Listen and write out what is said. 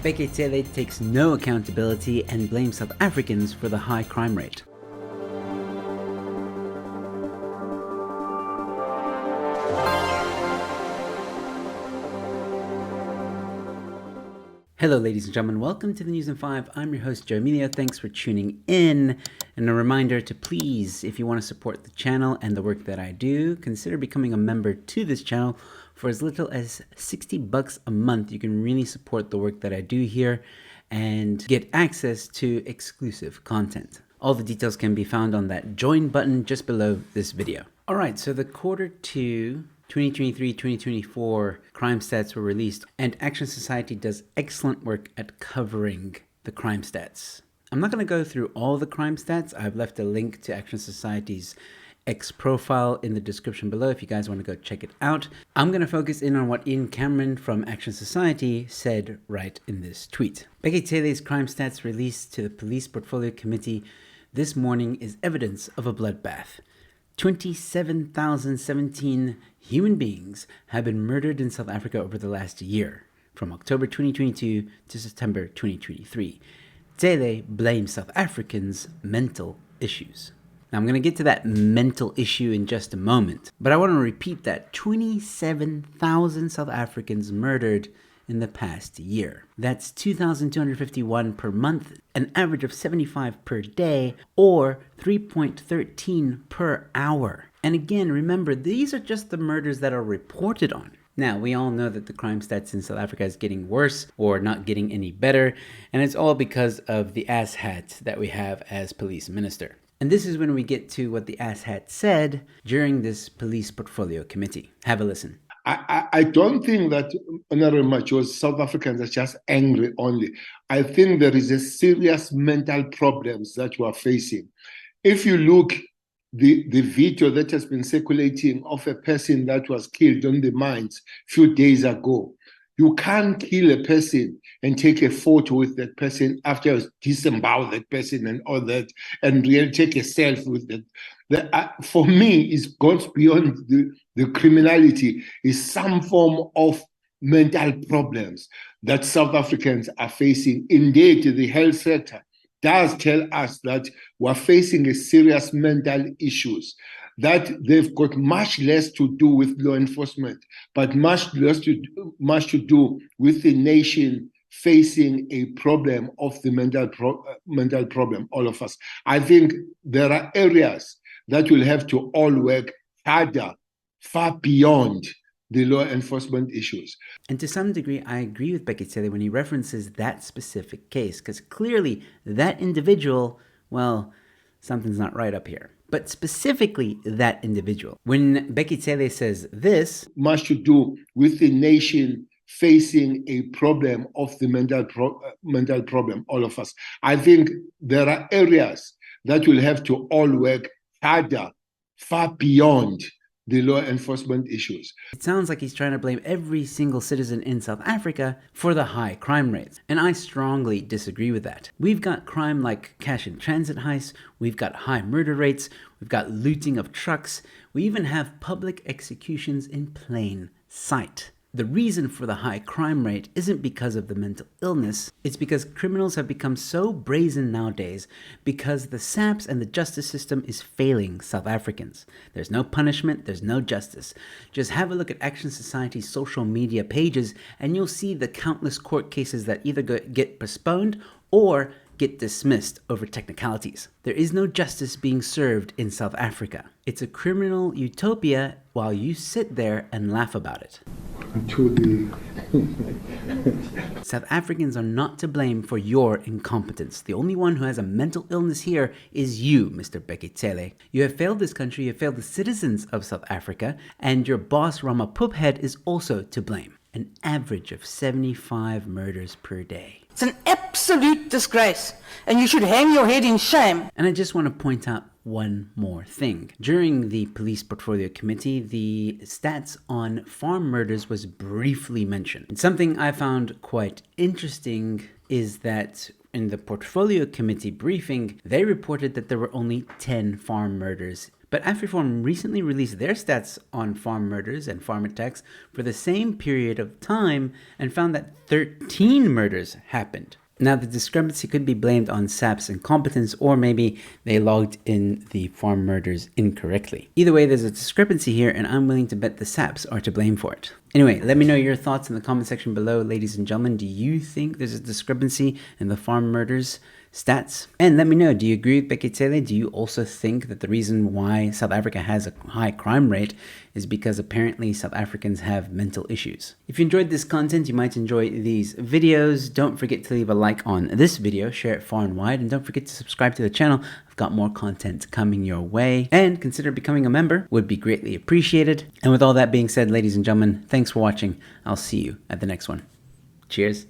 Bheki Cele takes no accountability and blames South Africans for the high crime rate. Hello ladies and gentlemen, welcome to the News in 5. I'm your host Joe Emilio. Thanks for tuning in. And a reminder to please, if you want to support the channel and the work that I do, consider becoming a member to this channel. For as little as $60 a month, you can really support the work that I do here and get access to exclusive content. All the details can be found on that join button just below this video. All right, so the quarter 2 2023-2024 crime stats were released, and Action Society does excellent work at covering the crime stats. I'm not going to go through all the crime stats. I've left a link to Action Society's X profile in the description below if you guys want to go check it out. I'm going to focus in on what Ian Cameron from Action Society said right in this tweet. Bheki Cele's crime stats released to the Police Portfolio Committee this morning is evidence of a bloodbath. 27,017 human beings have been murdered in South Africa over the last year, from October 2022 to September 2023. Cele blames South Africans' mental issues. Now I'm going to get to that mental issue in just a moment, but I want to repeat that 27,000 South Africans murdered in the past year. That's 2,251 per month, an average of 75 per day, or 3.13 per hour. And again, remember, these are just the murders that are reported on. Now, we all know that the crime stats in South Africa is getting worse or not getting any better, and it's all because of the asshat that we have as police minister. And this is when we get to what the asshat said during this police portfolio committee. Have a listen. I don't think that Honorable Major, South Africans are just angry only. I think there is a serious mental problems that we are facing. If you look the video that has been circulating of a person that was killed on the mines a few days ago, you can't kill a person and take a photo with that person after you disembowel that person and all that, and really take a selfie with that. For me, it goes beyond the criminality. Is some form of mental problems that South Africans are facing. Indeed, the health sector does tell us that we're facing a serious mental issues, that they've got much less to do with law enforcement, but much to do with the nation facing a problem of the mental problem, all of us. I think there are areas that will have to all work harder, far beyond the law enforcement issues. And to some degree, I agree with Bheki Cele when he references that specific case, because clearly that individual, well, something's not right up here. But specifically that individual. When Bheki Cele says this, much to do with the nation facing a problem of the mental problem, all of us. I think there are areas that will have to all work harder, far beyond the law enforcement issues. It sounds like he's trying to blame every single citizen in South Africa for the high crime rates. And I strongly disagree with that. We've got crime like cash in transit heists, we've got high murder rates, we've got looting of trucks, we even have public executions in plain sight. The reason for the high crime rate isn't because of the mental illness, it's because criminals have become so brazen nowadays because the SAPS and the justice system is failing South Africans. There's no punishment, there's no justice. Just have a look at Action Society's social media pages and you'll see the countless court cases that either get postponed or get dismissed over technicalities. There is no justice being served in South Africa. It's a criminal utopia while you sit there and laugh about it. South Africans are not to blame for your incompetence. The only one who has a mental illness here is you, Mr. Bheki Cele. You have failed this country, you have failed the citizens of South Africa, and your boss Rama Poophead is also to blame. An average of 75 murders per day. It's an absolute disgrace, and you should hang your head in shame. And I just want to point out one more thing. During the Police Portfolio Committee, the stats on farm murders was briefly mentioned. And something I found quite interesting is that in the Portfolio Committee briefing, they reported that there were only 10 farm murders But AfriForum recently released their stats on farm murders and farm attacks for the same period of time and found that 13 murders happened. Now, the discrepancy could be blamed on SAPS incompetence, or maybe they logged in the farm murders incorrectly. Either way, there's a discrepancy here, and I'm willing to bet the SAPS are to blame for it. Anyway, let me know your thoughts in the comment section below, ladies and gentlemen. Do you think there's a discrepancy in the farm murders stats? And let me know, do you agree with Bheki Cele? Do you also think that the reason why South Africa has a high crime rate is because apparently South Africans have mental issues? If you enjoyed this content, you might enjoy these videos. Don't forget to leave a like on this video, share it far and wide, and don't forget to subscribe to the channel. I've got more content coming your way, and consider becoming a member, would be greatly appreciated. And with all that being said, ladies and gentlemen, thanks for watching. I'll see you at the next one. Cheers.